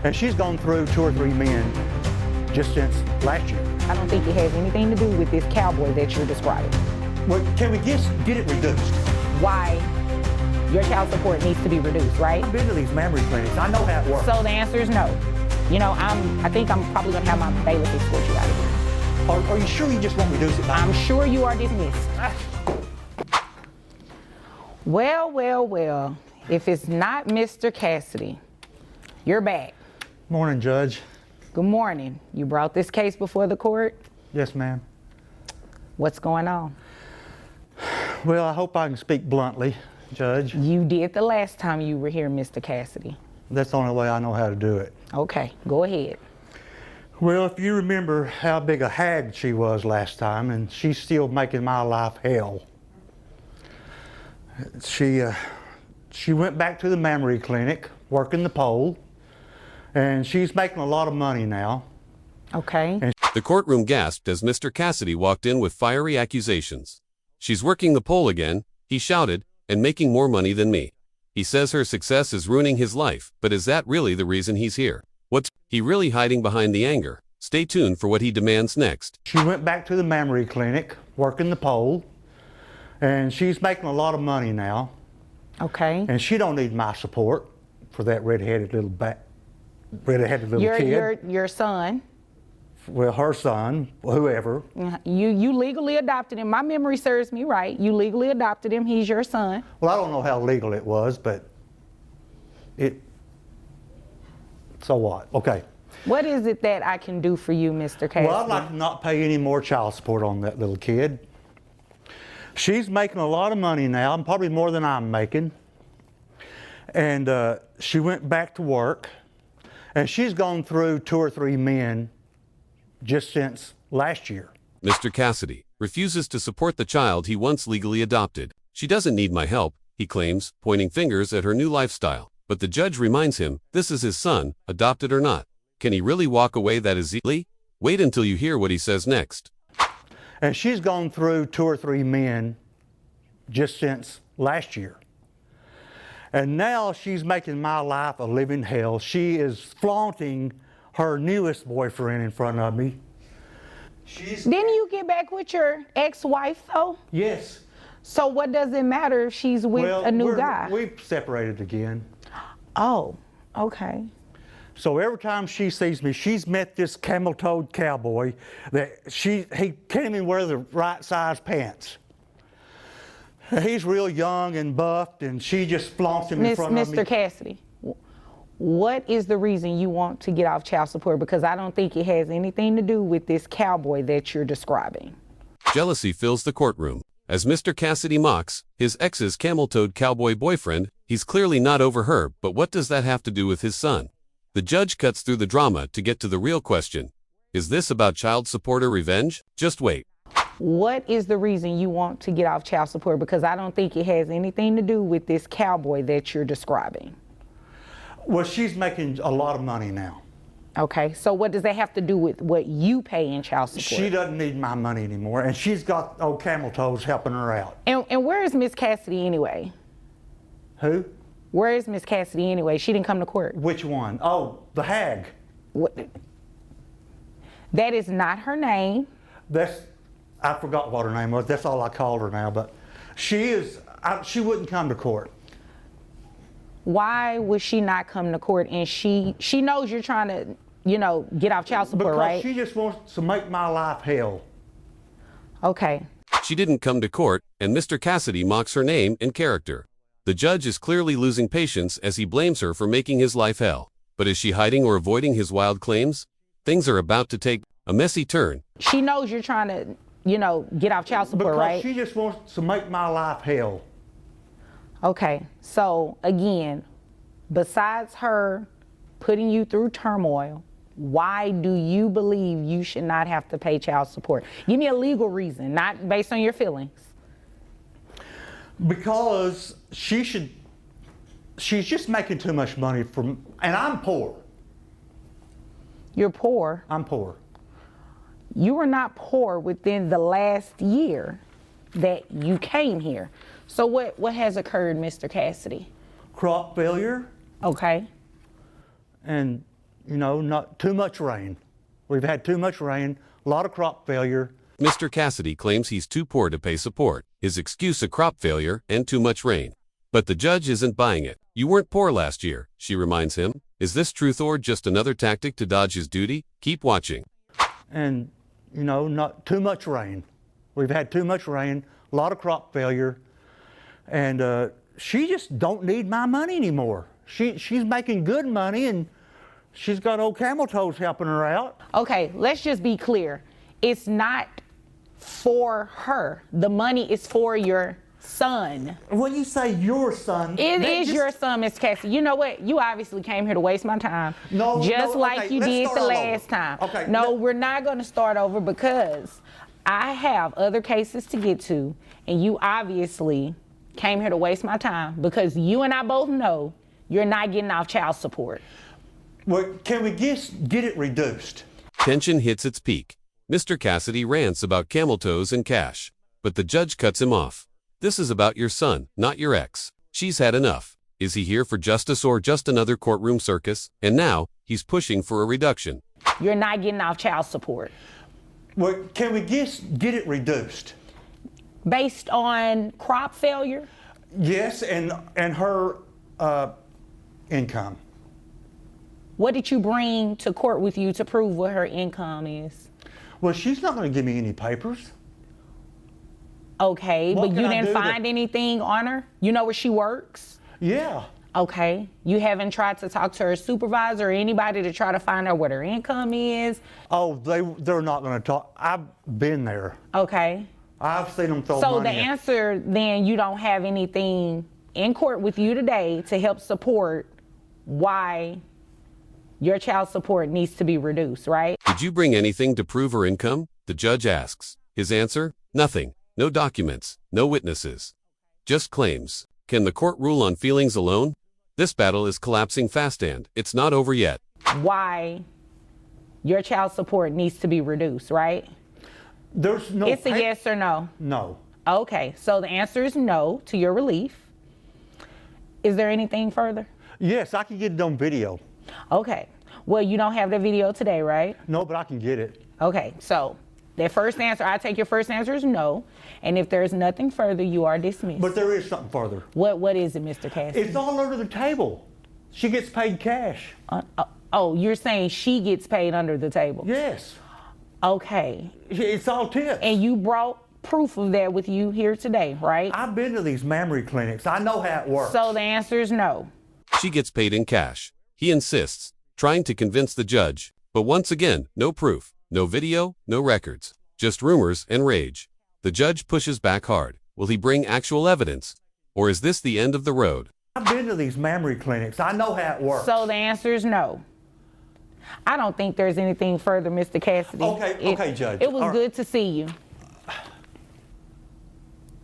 And she's gone through 2 or 3 men just since last year. I don't think it has anything to do with this cowboy that you're describing. Well, can we just get it reduced? Why your child support needs to be reduced, right? I've been to these memory clinics. I know how it works. So the answer is no. You know, I think I'm probably gonna have my bailiff escort you out of here. Are you sure you just won't reduce it? I'm sure you are dismissed. Well, well, well. If it's not Mr. Cassidy, you're back. Morning, Judge. Good morning. You brought this case before the court? Yes, ma'am. What's going on? Well, I hope I can speak bluntly, Judge. You did the last time you were here, Mr. Cassidy. That's the only way I know how to do it. Okay, go ahead. Well, if you remember how big a hag she was last time, and she's still making my life hell. She went back to the memory clinic, working the pole, and she's making a lot of money now. Okay. The courtroom gasped as Mr. Cassidy walked in with fiery accusations. She's working the pole again, he shouted, and making more money than me. He says her success is ruining his life, but is that really the reason he's here? What's he really hiding behind the anger? Stay tuned for what he demands next. She went back to the memory clinic, working the pole, and she's making a lot of money now. Okay. And she don't need my support for that red-headed little kid. Your son. Well, her son, whoever. You legally adopted him. My memory serves me right. You legally adopted him. He's your son. Well, I don't know how legal it was, but so what? Okay. What is it that I can do for you, Mr. Cassidy? Well, I'd like to not pay any more child support on that little kid. She's making a lot of money now, and probably more than I'm making. And she went back to work, and she's gone through 2 or 3 men just since last year. Mr. Cassidy refuses to support the child he once legally adopted. She doesn't need my help, he claims, pointing fingers at her new lifestyle. But the judge reminds him, this is his son, adopted or not. Can he really walk away that easily? Wait until you hear what he says next. And she's gone through 2 or 3 men just since last year. And now she's making my life a living hell. She is flaunting her newest boyfriend in front of me. Didn't you get back with your ex-wife, though? Yes. So what does it matter if she's with a new guy? We've separated again. Oh, okay. So every time she sees me, she's met this camel-toed cowboy that he can't even wear the right size pants. He's real young and buffed, and she just flaunts him in front of me. Mr. Cassidy, what is the reason you want to get off child support? Because I don't think it has anything to do with this cowboy that you're describing. Jealousy fills the courtroom. As Mr. Cassidy mocks his ex's camel-toed cowboy boyfriend, he's clearly not over her, but what does that have to do with his son? The judge cuts through the drama to get to the real question. Is this about child support or revenge? Just wait. What is the reason you want to get off child support? Because I don't think it has anything to do with this cowboy that you're describing. Well, she's making a lot of money now. Okay, so what does that have to do with what you pay in child support? She doesn't need my money anymore, and she's got old camel toes helping her out. And where is Miss Cassidy anyway? Who? Where is Miss Cassidy anyway? She didn't come to court. Which one? Oh, the hag. What? That is not her name. I forgot what her name was. That's all I called her now, but she wouldn't come to court. Why would she not come to court? And she knows you're trying to, get off child support, because right? She just wants to make my life hell. Okay. She didn't come to court, and Mr. Cassidy mocks her name and character. The judge is clearly losing patience as he blames her for making his life hell. But is she hiding or avoiding his wild claims? Things are about to take a messy turn. She knows you're trying to, get off child support, because right? She just wants to make my life hell. Okay, so again, besides her putting you through turmoil, why do you believe you should not have to pay child support? Give me a legal reason, not based on your feelings. Because she's just making too much money and I'm poor. You're poor? I'm poor. You were not poor within the last year that you came here. So what has occurred, Mr. Cassidy? Crop failure. Okay. And not too much rain. We've had too much rain, a lot of crop failure. Mr. Cassidy claims he's too poor to pay support. His excuse a crop failure and too much rain. But the judge isn't buying it. You weren't poor last year, she reminds him. Is this truth or just another tactic to dodge his duty? Keep watching. And, not too much rain. We've had too much rain, a lot of crop failure. And she just don't need my money anymore. She's making good money, and she's got old camel toes helping her out. Okay, let's just be clear. It's not for her. The money is for your son. When you say your son, It is your son, Miss Cassie. You know what? You obviously came here to waste my time. No, just no, like okay, you let's did start the all last over. time. Okay, no, we're not going to start over because I have other cases to get to, and you obviously came here to waste my time because you and I both know you're not getting off child support. Well, can we get it reduced? Tension hits its peak. Mr. Cassidy rants about camel toes and cash. But the judge cuts him off. This is about your son, not your ex. She's had enough. Is he here for justice or just another courtroom circus? And now, he's pushing for a reduction. You're not getting off child support. Well, can we get it reduced? Based on crop failure? Yes, and her income. What did you bring to court with you to prove what her income is? Well, she's not going to give me any papers. Okay, What but can you I didn't do find to- anything on her? You know where she works? Yeah. Okay. You haven't tried to talk to her supervisor or anybody to try to find out what her income is? Oh, they're not going to talk. I've been there. Okay. I've seen them throw So the money. answer then, you don't have anything in court with you today to help support why your child support needs to be reduced, right? Did you bring anything to prove her income? The judge asks. His answer? Nothing. No documents. No witnesses. Just claims. Can the court rule on feelings alone? This battle is collapsing fast and it's not over yet. Why your child support needs to be reduced, right? There's no. It's a yes or no. No. Okay, so the answer is no to your relief. Is there anything further? Yes, I can get it on video. Okay, well, you don't have the video today, right? No, but I can get it. Okay, so the first answer, I take your first answer is no. And if there's nothing further, you are dismissed. But there is something further. What is it, Mr. Cassidy? It's all under the table. She gets paid cash. Oh, you're saying she gets paid under the table? Yes. Okay. It's all tips. And you brought proof of that with you here today, right? I've been to these mammary clinics. I know how it works. So the answer is no. She gets paid in cash. He insists, trying to convince the judge. But once again, no proof, no video, no records, just rumors and rage. The judge pushes back hard. Will he bring actual evidence? Or is this the end of the road? I've been to these mammary clinics. I know how it works. So the answer is no. I don't think there's anything further, Mr. Cassidy. Okay, Judge. It was All right. good to see you.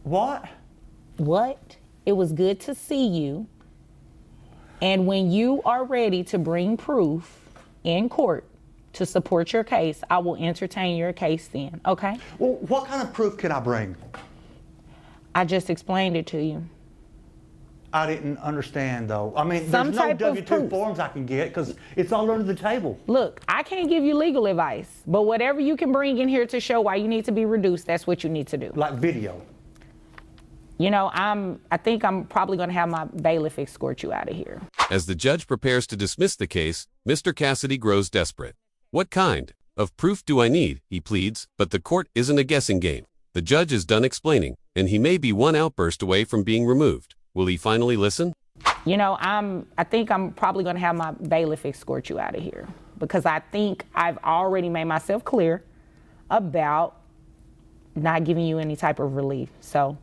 What? What? It was good to see you. And when you are ready to bring proof in court to support your case, I will entertain your case then, okay? Well, what kind of proof can I bring? I just explained it to you. I didn't understand, though. I mean, Some there's no type of W-2 proof. forms I can get because it's all under the table. Look, I can't give you legal advice, but whatever you can bring in here to show why you need to be reduced, that's what you need to do. Like video. You know, I think I'm probably going to have my bailiff escort you out of here. As the judge prepares to dismiss the case, Mr. Cassidy grows desperate. What kind of proof do I need? He pleads, but the court isn't a guessing game. The judge is done explaining, and he may be one outburst away from being removed. Will he finally listen? You know, I think I'm probably going to have my bailiff escort you out of here because I think I've already made myself clear about not giving you any type of relief. So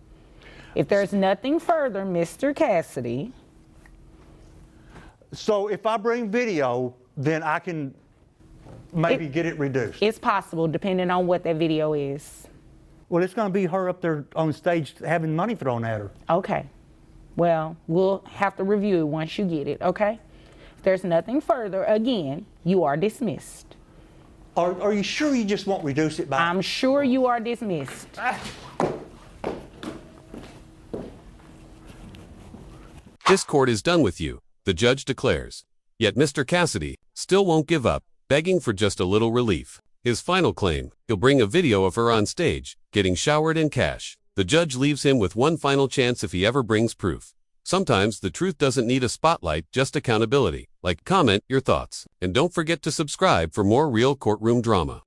if there's nothing further, Mr. Cassidy. So if I bring video, then I can maybe get it reduced. It's possible depending on what that video is. Well, it's going to be her up there on stage having money thrown at her. Okay. Well, we'll have to review it once you get it, okay? If there's nothing further, again, you are dismissed. Are you sure you just won't reduce it by? I'm sure you are dismissed. This court is done with you, the judge declares. Yet Mr. Cassidy still won't give up, begging for just a little relief. His final claim, he'll bring a video of her on stage, getting showered in cash. The judge leaves him with one final chance if he ever brings proof. Sometimes the truth doesn't need a spotlight, just accountability. Like, comment your thoughts, and don't forget to subscribe for more real courtroom drama.